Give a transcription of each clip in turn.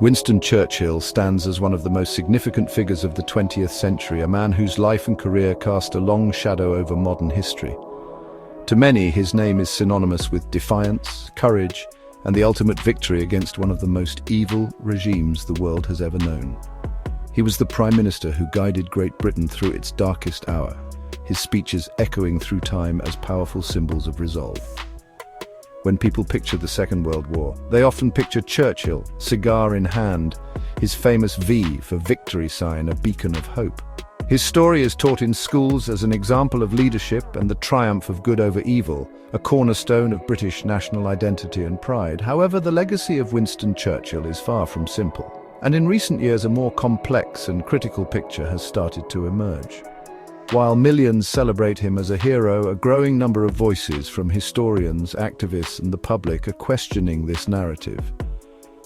Winston Churchill stands as one of the most significant figures of the 20th century, a man whose life and career cast a long shadow over modern history. To many, his name is synonymous with defiance, courage, and the ultimate victory against one of the most evil regimes the world has ever known. He was the Prime Minister who guided Great Britain through its darkest hour, his speeches echoing through time as powerful symbols of resolve. When people picture the Second World War, they often picture Churchill, cigar in hand, his famous V for victory sign, a beacon of hope. His story is taught in schools as an example of leadership and the triumph of good over evil, a cornerstone of British national identity and pride. However, the legacy of Winston Churchill is far from simple, and in recent years a more complex and critical picture has started to emerge. While millions celebrate him as a hero, a growing number of voices from historians, activists, and the public are questioning this narrative.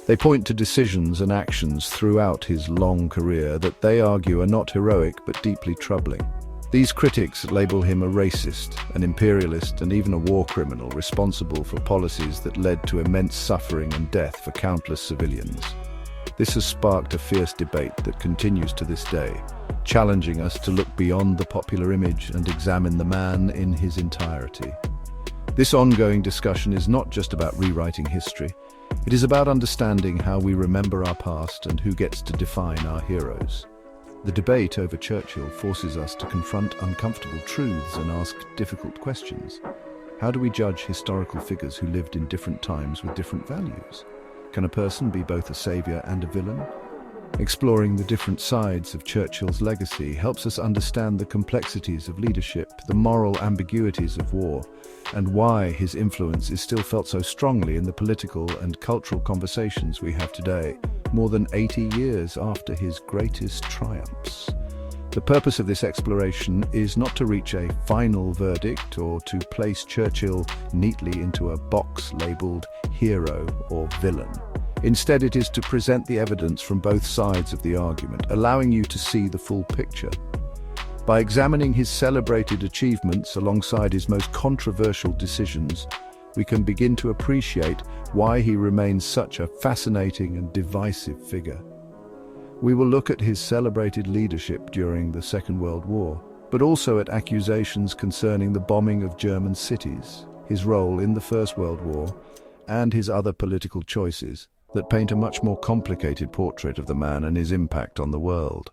They point to decisions and actions throughout his long career that they argue are not heroic but deeply troubling. These critics label him a racist, an imperialist, and even a war criminal responsible for policies that led to immense suffering and death for countless civilians. This has sparked a fierce debate that continues to this day, challenging us to look beyond the popular image and examine the man in his entirety. This ongoing discussion is not just about rewriting history, it is about understanding how we remember our past and who gets to define our heroes. The debate over Churchill forces us to confront uncomfortable truths and ask difficult questions. How do we judge historical figures who lived in different times with different values? Can a person be both a savior and a villain? Exploring the different sides of Churchill's legacy helps us understand the complexities of leadership, the moral ambiguities of war, and why his influence is still felt so strongly in the political and cultural conversations we have today, more than 80 years after his greatest triumphs. The purpose of this exploration is not to reach a final verdict or to place Churchill neatly into a box labeled hero or villain. Instead, it is to present the evidence from both sides of the argument, allowing you to see the full picture. By examining his celebrated achievements alongside his most controversial decisions, we can begin to appreciate why he remains such a fascinating and divisive figure. We will look at his celebrated leadership during the Second World War, but also at accusations concerning the bombing of German cities, his role in the First World War, and his other political choices that paint a much more complicated portrait of the man and his impact on the world.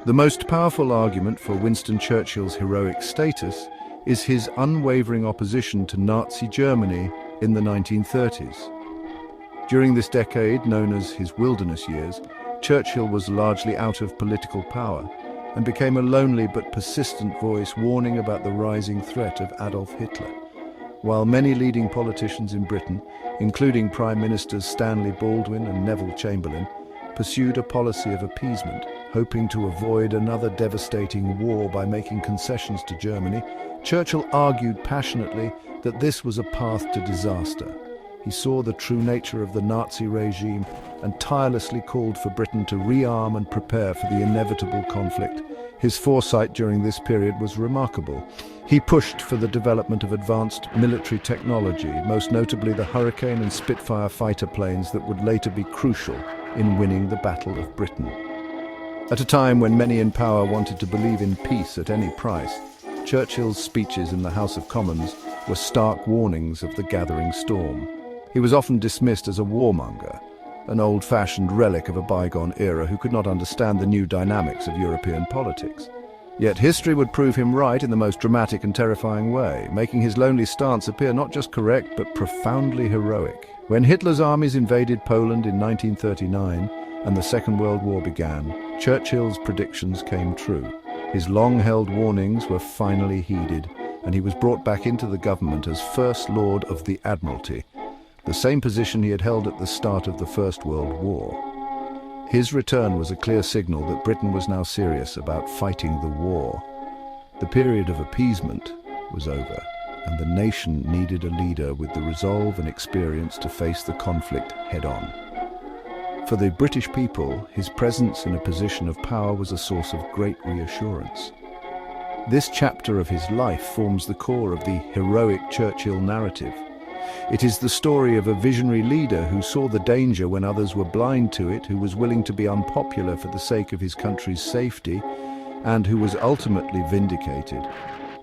The most powerful argument for Winston Churchill's heroic status is his unwavering opposition to Nazi Germany in the 1930s. During this decade, known as his wilderness years, Churchill was largely out of political power and became a lonely but persistent voice warning about the rising threat of Adolf Hitler. While many leading politicians in Britain, including Prime Ministers Stanley Baldwin and Neville Chamberlain, pursued a policy of appeasement, hoping to avoid another devastating war by making concessions to Germany, Churchill argued passionately that this was a path to disaster. He saw the true nature of the Nazi regime and tirelessly called for Britain to rearm and prepare for the inevitable conflict. His foresight during this period was remarkable. He pushed for the development of advanced military technology, most notably the Hurricane and Spitfire fighter planes that would later be crucial in winning the Battle of Britain. At a time when many in power wanted to believe in peace at any price, Churchill's speeches in the House of Commons were stark warnings of the gathering storm. He was often dismissed as a warmonger, an old-fashioned relic of a bygone era who could not understand the new dynamics of European politics. Yet history would prove him right in the most dramatic and terrifying way, making his lonely stance appear not just correct but profoundly heroic. When Hitler's armies invaded Poland in 1939 and the Second World War began, Churchill's predictions came true. His long-held warnings were finally heeded, and he was brought back into the government as First Lord of the Admiralty, the same position he had held at the start of the First World War. His return was a clear signal that Britain was now serious about fighting the war. The period of appeasement was over, and the nation needed a leader with the resolve and experience to face the conflict head-on. For the British people, his presence in a position of power was a source of great reassurance. This chapter of his life forms the core of the heroic Churchill narrative, It is the story of a visionary leader who saw the danger when others were blind to it, who was willing to be unpopular for the sake of his country's safety, and who was ultimately vindicated.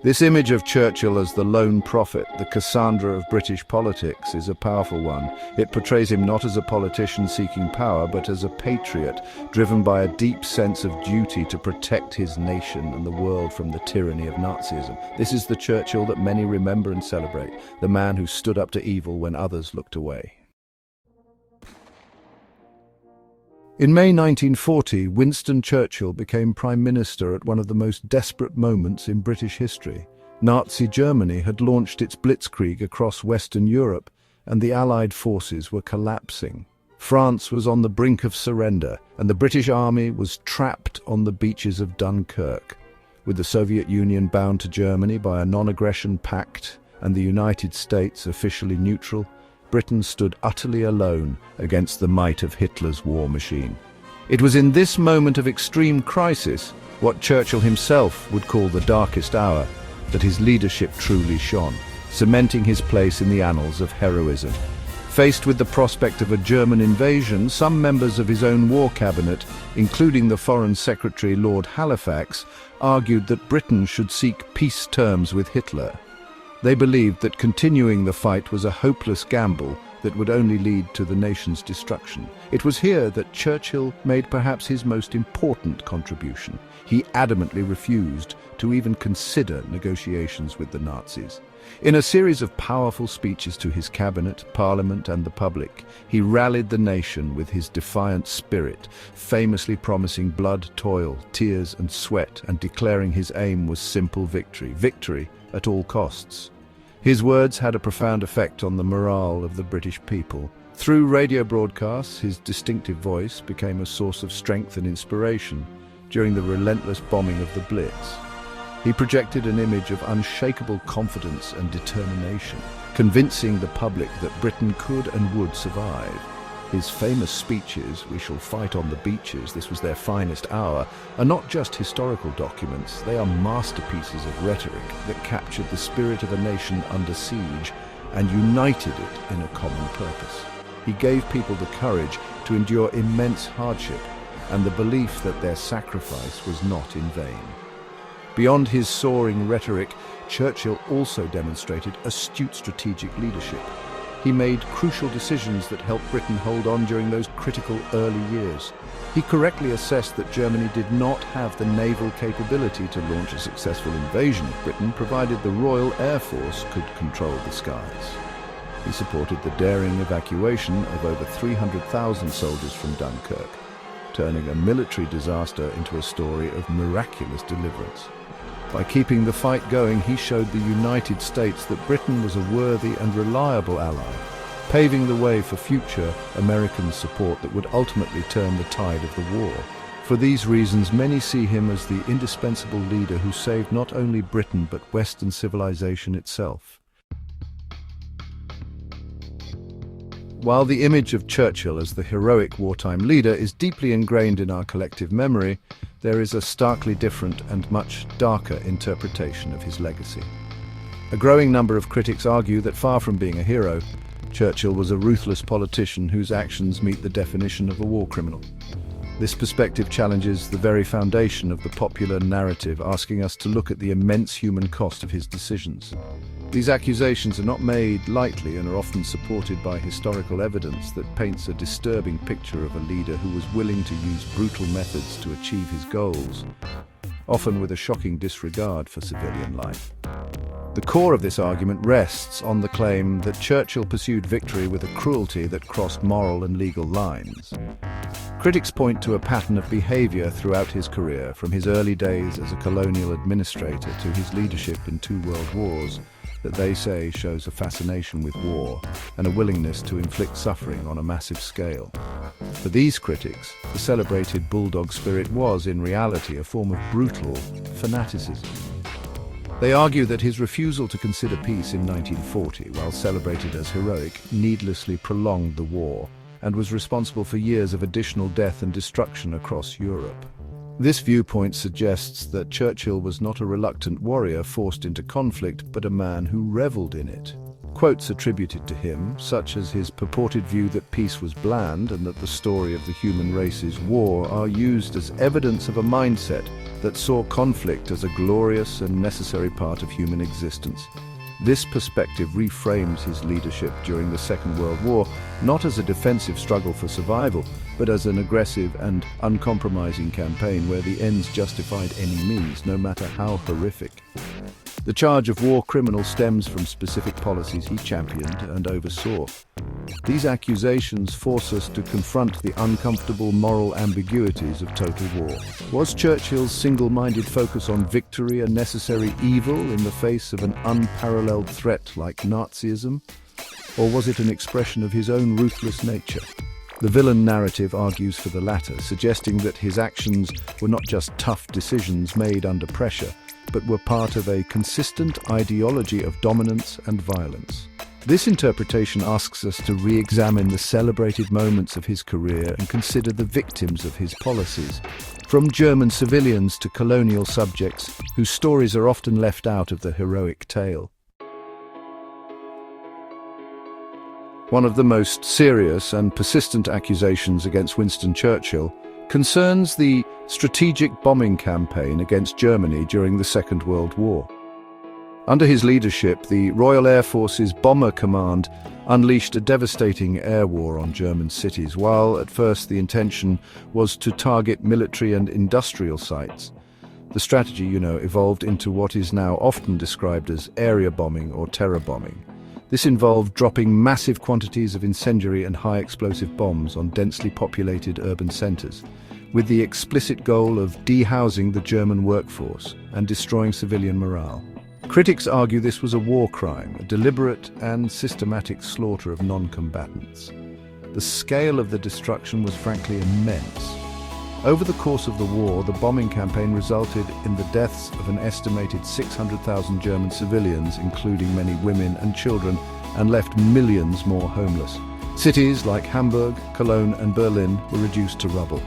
This image of Churchill as the lone prophet, the Cassandra of British politics, is a powerful one. It portrays him not as a politician seeking power, but as a patriot, driven by a deep sense of duty to protect his nation and the world from the tyranny of Nazism. This is the Churchill that many remember and celebrate, the man who stood up to evil when others looked away. In May 1940, Winston Churchill became Prime Minister at one of the most desperate moments in British history. Nazi Germany had launched its blitzkrieg across Western Europe, and the Allied forces were collapsing. France was on the brink of surrender, and the British Army was trapped on the beaches of Dunkirk. With the Soviet Union bound to Germany by a non-aggression pact and the United States officially neutral, Britain stood utterly alone against the might of Hitler's war machine. It was in this moment of extreme crisis, what Churchill himself would call the darkest hour, that his leadership truly shone, cementing his place in the annals of heroism. Faced with the prospect of a German invasion, some members of his own war cabinet, including the Foreign Secretary Lord Halifax, argued that Britain should seek peace terms with Hitler. They believed that continuing the fight was a hopeless gamble that would only lead to the nation's destruction. It was here that Churchill made perhaps his most important contribution. He adamantly refused to even consider negotiations with the Nazis. In a series of powerful speeches to his cabinet, parliament, and the public, he rallied the nation with his defiant spirit, famously promising blood, toil, tears, and sweat, and declaring his aim was simple victory, victory at all costs. His words had a profound effect on the morale of the British people. Through radio broadcasts, his distinctive voice became a source of strength and inspiration during the relentless bombing of the Blitz. He projected an image of unshakable confidence and determination, convincing the public that Britain could and would survive. His famous speeches, "We shall fight on the beaches, this was their finest hour," are not just historical documents, they are masterpieces of rhetoric that captured the spirit of a nation under siege and united it in a common purpose. He gave people the courage to endure immense hardship and the belief that their sacrifice was not in vain. Beyond his soaring rhetoric, Churchill also demonstrated astute strategic leadership. He made crucial decisions that helped Britain hold on during those critical early years. He correctly assessed that Germany did not have the naval capability to launch a successful invasion of Britain, provided the Royal Air Force could control the skies. He supported the daring evacuation of over 300,000 soldiers from Dunkirk, turning a military disaster into a story of miraculous deliverance. By keeping the fight going, he showed the United States that Britain was a worthy and reliable ally, paving the way for future American support that would ultimately turn the tide of the war. For these reasons, many see him as the indispensable leader who saved not only Britain but Western civilization itself. While the image of Churchill as the heroic wartime leader is deeply ingrained in our collective memory, there is a starkly different and much darker interpretation of his legacy. A growing number of critics argue that far from being a hero, Churchill was a ruthless politician whose actions meet the definition of a war criminal. This perspective challenges the very foundation of the popular narrative, asking us to look at the immense human cost of his decisions. These accusations are not made lightly and are often supported by historical evidence that paints a disturbing picture of a leader who was willing to use brutal methods to achieve his goals, often with a shocking disregard for civilian life. The core of this argument rests on the claim that Churchill pursued victory with a cruelty that crossed moral and legal lines. Critics point to a pattern of behavior throughout his career, from his early days as a colonial administrator to his leadership in 2 world wars, that they say shows a fascination with war and a willingness to inflict suffering on a massive scale. For these critics, the celebrated bulldog spirit was, in reality, a form of brutal fanaticism. They argue that his refusal to consider peace in 1940, while celebrated as heroic, needlessly prolonged the war and was responsible for years of additional death and destruction across Europe. This viewpoint suggests that Churchill was not a reluctant warrior forced into conflict, but a man who reveled in it. Quotes attributed to him, such as his purported view that peace was bland and that the story of the human race is war, are used as evidence of a mindset that saw conflict as a glorious and necessary part of human existence. This perspective reframes his leadership during the Second World War not as a defensive struggle for survival, but as an aggressive and uncompromising campaign where the ends justified any means, no matter how horrific. The charge of war criminal stems from specific policies he championed and oversaw. These accusations force us to confront the uncomfortable moral ambiguities of total war. Was Churchill's single-minded focus on victory a necessary evil in the face of an unparalleled threat like Nazism? Or was it an expression of his own ruthless nature? The villain narrative argues for the latter, suggesting that his actions were not just tough decisions made under pressure, but were part of a consistent ideology of dominance and violence. This interpretation asks us to re-examine the celebrated moments of his career and consider the victims of his policies, from German civilians to colonial subjects, whose stories are often left out of the heroic tale. One of the most serious and persistent accusations against Winston Churchill concerns the strategic bombing campaign against Germany during the Second World War. Under his leadership, the Royal Air Force's Bomber Command unleashed a devastating air war on German cities, while at first the intention was to target military and industrial sites. The strategy, evolved into what is now often described as area bombing or terror bombing. This involved dropping massive quantities of incendiary and high-explosive bombs on densely populated urban centers, with the explicit goal of dehousing the German workforce and destroying civilian morale. Critics argue this was a war crime, a deliberate and systematic slaughter of non-combatants. The scale of the destruction was frankly immense. Over the course of the war, the bombing campaign resulted in the deaths of an estimated 600,000 German civilians, including many women and children, and left millions more homeless. Cities like Hamburg, Cologne and Berlin were reduced to rubble.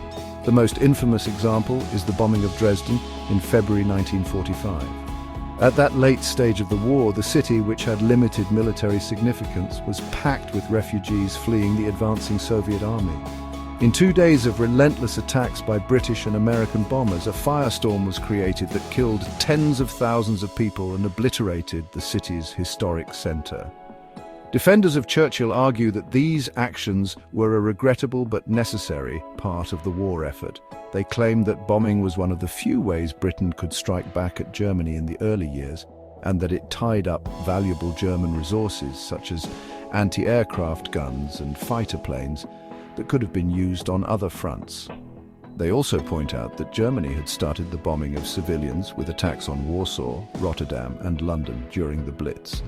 The most infamous example is the bombing of Dresden in February 1945. At that late stage of the war, the city, which had limited military significance, was packed with refugees fleeing the advancing Soviet army. In 2 days of relentless attacks by British and American bombers, a firestorm was created that killed tens of thousands of people and obliterated the city's historic center. Defenders of Churchill argue that these actions were a regrettable but necessary part of the war effort. They claim that bombing was one of the few ways Britain could strike back at Germany in the early years, and that it tied up valuable German resources such as anti-aircraft guns and fighter planes that could have been used on other fronts. They also point out that Germany had started the bombing of civilians with attacks on Warsaw, Rotterdam and London during the Blitz.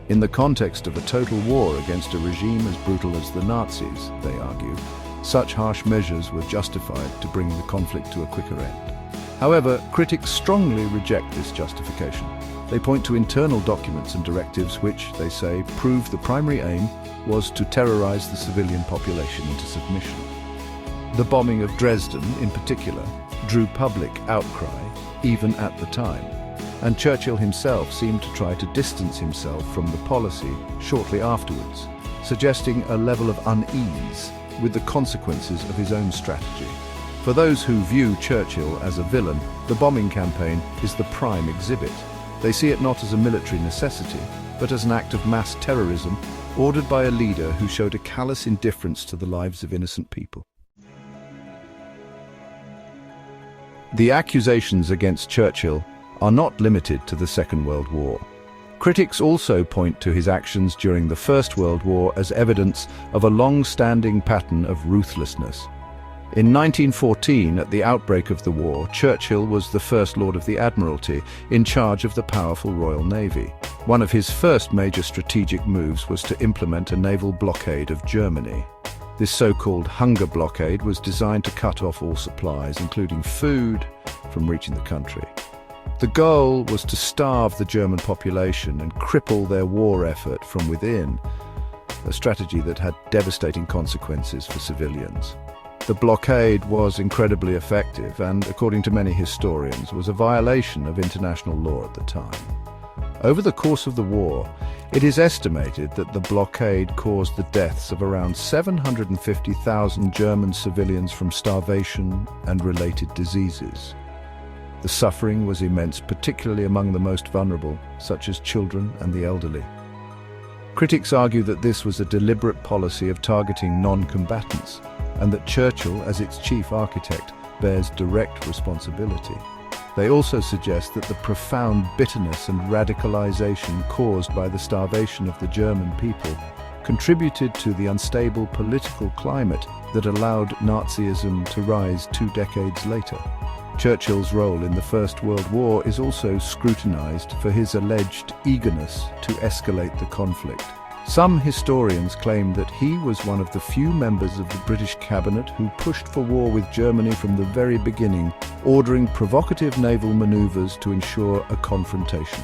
In the context of a total war against a regime as brutal as the Nazis, they argue, such harsh measures were justified to bring the conflict to a quicker end. However, critics strongly reject this justification. They point to internal documents and directives which, they say, prove the primary aim was to terrorize the civilian population into submission. The bombing of Dresden, in particular, drew public outcry, even at the time, and Churchill himself seemed to try to distance himself from the policy shortly afterwards, suggesting a level of unease with the consequences of his own strategy. For those who view Churchill as a villain, the bombing campaign is the prime exhibit. They see it not as a military necessity, but as an act of mass terrorism ordered by a leader who showed a callous indifference to the lives of innocent people. The accusations against Churchill are not limited to the Second World War. Critics also point to his actions during the First World War as evidence of a long-standing pattern of ruthlessness. In 1914, at the outbreak of the war, Churchill was the First Lord of the Admiralty, in charge of the powerful Royal Navy. One of his first major strategic moves was to implement a naval blockade of Germany. This so-called hunger blockade was designed to cut off all supplies, including food, from reaching the country. The goal was to starve the German population and cripple their war effort from within, a strategy that had devastating consequences for civilians. The blockade was incredibly effective and, according to many historians, was a violation of international law at the time. Over the course of the war, it is estimated that the blockade caused the deaths of around 750,000 German civilians from starvation and related diseases. The suffering was immense, particularly among the most vulnerable, such as children and the elderly. Critics argue that this was a deliberate policy of targeting non-combatants, and that Churchill, as its chief architect, bears direct responsibility. They also suggest that the profound bitterness and radicalization caused by the starvation of the German people contributed to the unstable political climate that allowed Nazism to rise 2 decades later. Churchill's role in the First World War is also scrutinized for his alleged eagerness to escalate the conflict. Some historians claim that he was one of the few members of the British cabinet who pushed for war with Germany from the very beginning, ordering provocative naval maneuvers to ensure a confrontation.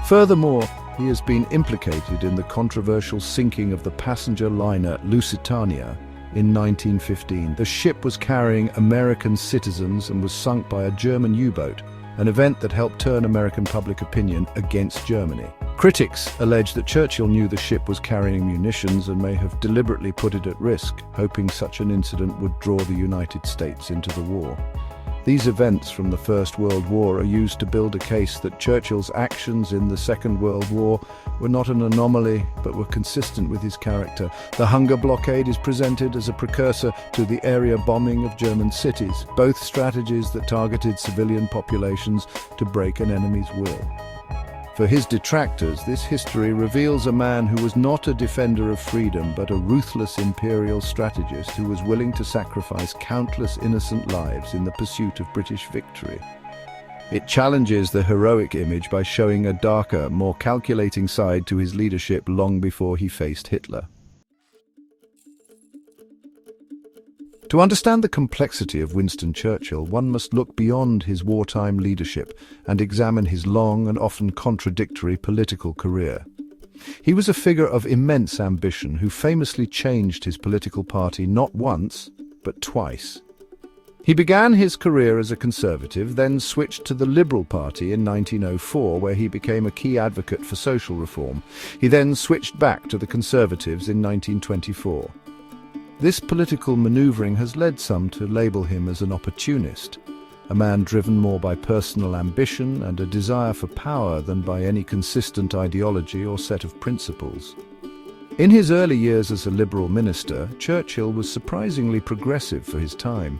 Furthermore, he has been implicated in the controversial sinking of the passenger liner Lusitania in 1915. The ship was carrying American citizens and was sunk by a German U-boat, an event that helped turn American public opinion against Germany. Critics allege that Churchill knew the ship was carrying munitions and may have deliberately put it at risk, hoping such an incident would draw the United States into the war. These events from the First World War are used to build a case that Churchill's actions in the Second World War were not an anomaly, but were consistent with his character. The hunger blockade is presented as a precursor to the area bombing of German cities, both strategies that targeted civilian populations to break an enemy's will. For his detractors, this history reveals a man who was not a defender of freedom, but a ruthless imperial strategist who was willing to sacrifice countless innocent lives in the pursuit of British victory. It challenges the heroic image by showing a darker, more calculating side to his leadership long before he faced Hitler. To understand the complexity of Winston Churchill, one must look beyond his wartime leadership and examine his long and often contradictory political career. He was a figure of immense ambition who famously changed his political party not once, but twice. He began his career as a Conservative, then switched to the Liberal Party in 1904, where he became a key advocate for social reform. He then switched back to the Conservatives in 1924. This political maneuvering has led some to label him as an opportunist, a man driven more by personal ambition and a desire for power than by any consistent ideology or set of principles. In his early years as a Liberal minister, Churchill was surprisingly progressive for his time.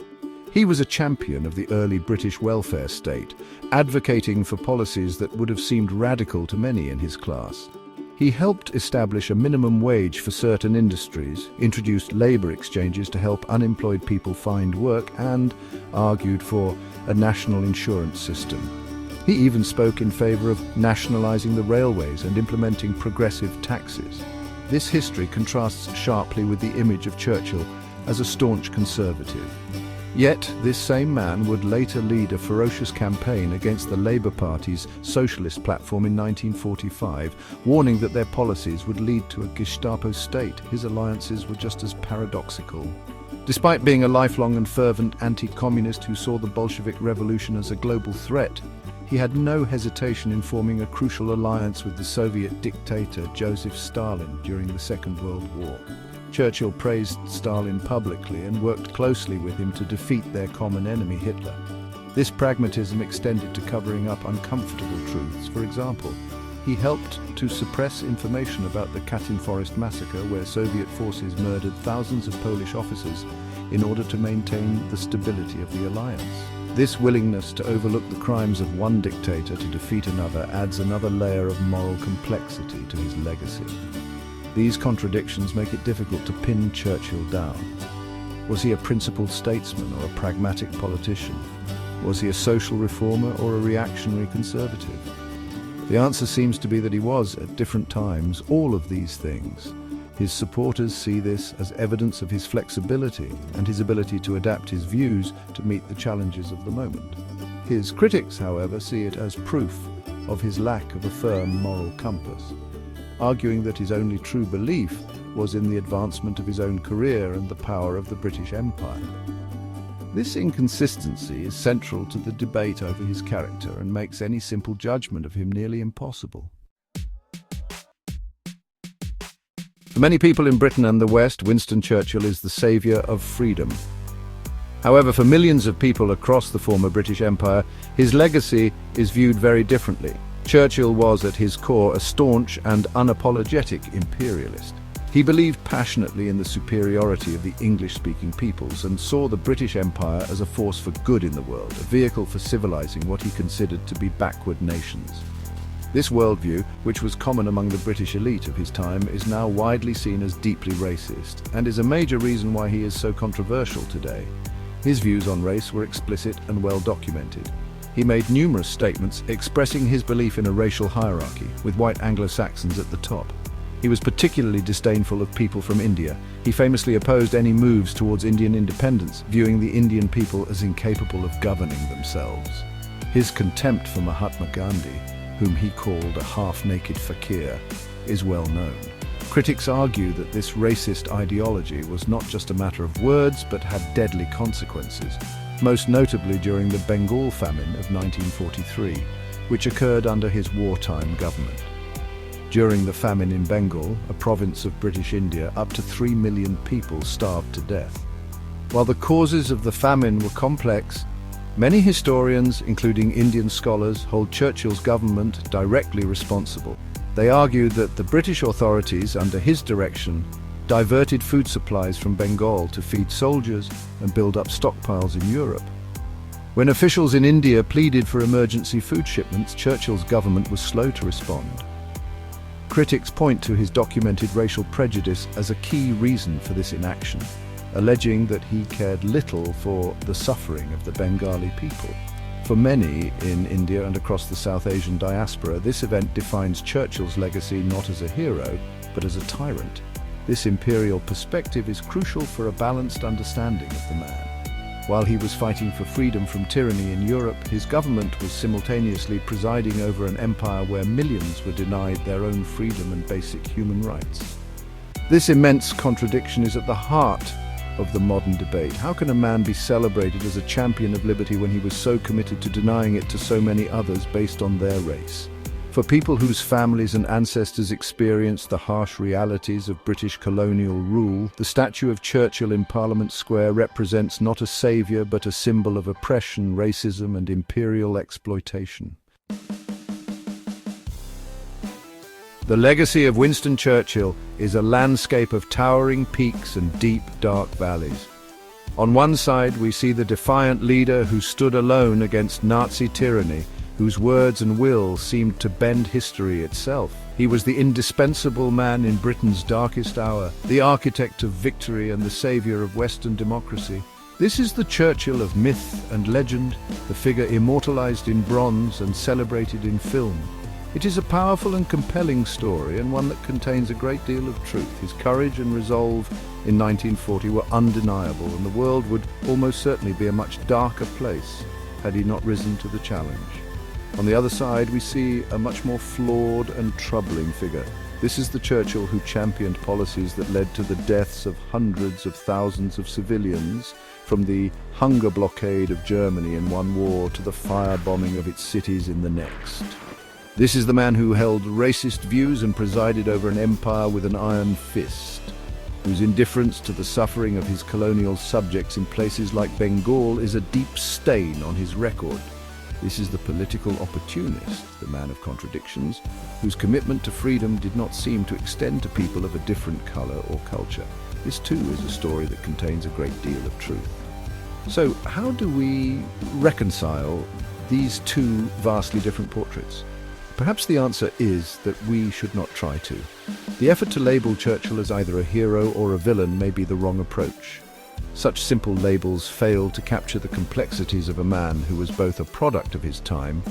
He was a champion of the early British welfare state, advocating for policies that would have seemed radical to many in his class. He helped establish a minimum wage for certain industries, introduced labour exchanges to help unemployed people find work, and argued for a national insurance system. He even spoke in favour of nationalising the railways and implementing progressive taxes. This history contrasts sharply with the image of Churchill as a staunch conservative. Yet, this same man would later lead a ferocious campaign against the Labour Party's socialist platform in 1945, warning that their policies would lead to a Gestapo state. His alliances were just as paradoxical. Despite being a lifelong and fervent anti-communist who saw the Bolshevik Revolution as a global threat, he had no hesitation in forming a crucial alliance with the Soviet dictator Joseph Stalin during the Second World War. Churchill praised Stalin publicly and worked closely with him to defeat their common enemy, Hitler. This pragmatism extended to covering up uncomfortable truths. For example, he helped to suppress information about the Katyn Forest massacre, where Soviet forces murdered thousands of Polish officers in order to maintain the stability of the alliance. This willingness to overlook the crimes of one dictator to defeat another adds another layer of moral complexity to his legacy. These contradictions make it difficult to pin Churchill down. Was he a principled statesman or a pragmatic politician? Was he a social reformer or a reactionary conservative? The answer seems to be that he was, at different times, all of these things. His supporters see this as evidence of his flexibility and his ability to adapt his views to meet the challenges of the moment. His critics, however, see it as proof of his lack of a firm moral compass, arguing that his only true belief was in the advancement of his own career and the power of the British Empire. This inconsistency is central to the debate over his character and makes any simple judgment of him nearly impossible. For many people in Britain and the West, Winston Churchill is the saviour of freedom. However, for millions of people across the former British Empire, his legacy is viewed very differently. Churchill was, at his core, a staunch and unapologetic imperialist. He believed passionately in the superiority of the English-speaking peoples and saw the British Empire as a force for good in the world, a vehicle for civilizing what he considered to be backward nations. This worldview, which was common among the British elite of his time, is now widely seen as deeply racist and is a major reason why he is so controversial today. His views on race were explicit and well documented. He made numerous statements expressing his belief in a racial hierarchy, with white Anglo-Saxons at the top. He was particularly disdainful of people from India. He famously opposed any moves towards Indian independence, viewing the Indian people as incapable of governing themselves. His contempt for Mahatma Gandhi, whom he called a half-naked fakir, is well known. Critics argue that this racist ideology was not just a matter of words, but had deadly consequences, most notably during the Bengal Famine of 1943, which occurred under his wartime government. During the famine in Bengal, a province of British India, up to 3 million people starved to death. While the causes of the famine were complex, many historians, including Indian scholars, hold Churchill's government directly responsible. They argued that the British authorities, under his direction, diverted food supplies from Bengal to feed soldiers and build up stockpiles in Europe. When officials in India pleaded for emergency food shipments, Churchill's government was slow to respond. Critics point to his documented racial prejudice as a key reason for this inaction, alleging that he cared little for the suffering of the Bengali people. For many in India and across the South Asian diaspora, this event defines Churchill's legacy not as a hero, but as a tyrant. This imperial perspective is crucial for a balanced understanding of the man. While he was fighting for freedom from tyranny in Europe, his government was simultaneously presiding over an empire where millions were denied their own freedom and basic human rights. This immense contradiction is at the heart of the modern debate. How can a man be celebrated as a champion of liberty when he was so committed to denying it to so many others based on their race? For people whose families and ancestors experienced the harsh realities of British colonial rule, the statue of Churchill in Parliament Square represents not a saviour but a symbol of oppression, racism and imperial exploitation. The legacy of Winston Churchill is a landscape of towering peaks and deep, dark valleys. On one side, we see the defiant leader who stood alone against Nazi tyranny, whose words and will seemed to bend history itself. He was the indispensable man in Britain's darkest hour, the architect of victory and the saviour of Western democracy. This is the Churchill of myth and legend, the figure immortalised in bronze and celebrated in film. It is a powerful and compelling story, and one that contains a great deal of truth. His courage and resolve in 1940 were undeniable, and the world would almost certainly be a much darker place had he not risen to the challenge. On the other side, we see a much more flawed and troubling figure. This is the Churchill who championed policies that led to the deaths of hundreds of thousands of civilians, from the hunger blockade of Germany in one war to the firebombing of its cities in the next. This is the man who held racist views and presided over an empire with an iron fist, whose indifference to the suffering of his colonial subjects in places like Bengal is a deep stain on his record. This is the political opportunist, the man of contradictions, whose commitment to freedom did not seem to extend to people of a different colour or culture. This too is a story that contains a great deal of truth. So how do we reconcile these two vastly different portraits? Perhaps the answer is that we should not try to. The effort to label Churchill as either a hero or a villain may be the wrong approach. Such simple labels fail to capture the complexities of a man who was both a product of his time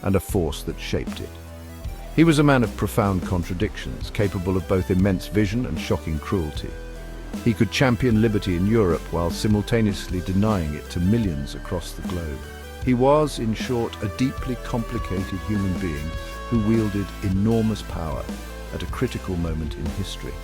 and a force that shaped it. He was a man of profound contradictions, capable of both immense vision and shocking cruelty. He could champion liberty in Europe while simultaneously denying it to millions across the globe. He was, in short, a deeply complicated human being who wielded enormous power at a critical moment in history.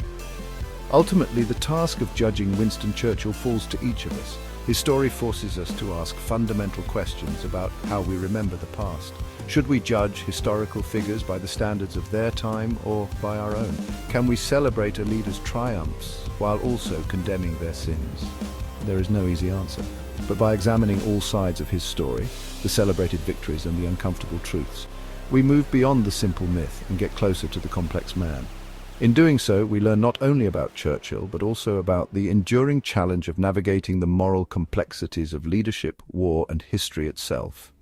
Ultimately, the task of judging Winston Churchill falls to each of us. His story forces us to ask fundamental questions about how we remember the past. Should we judge historical figures by the standards of their time or by our own? Can we celebrate a leader's triumphs while also condemning their sins? There is no easy answer. But by examining all sides of his story, the celebrated victories and the uncomfortable truths, we move beyond the simple myth and get closer to the complex man. In doing so, we learn not only about Churchill, but also about the enduring challenge of navigating the moral complexities of leadership, war, and history itself.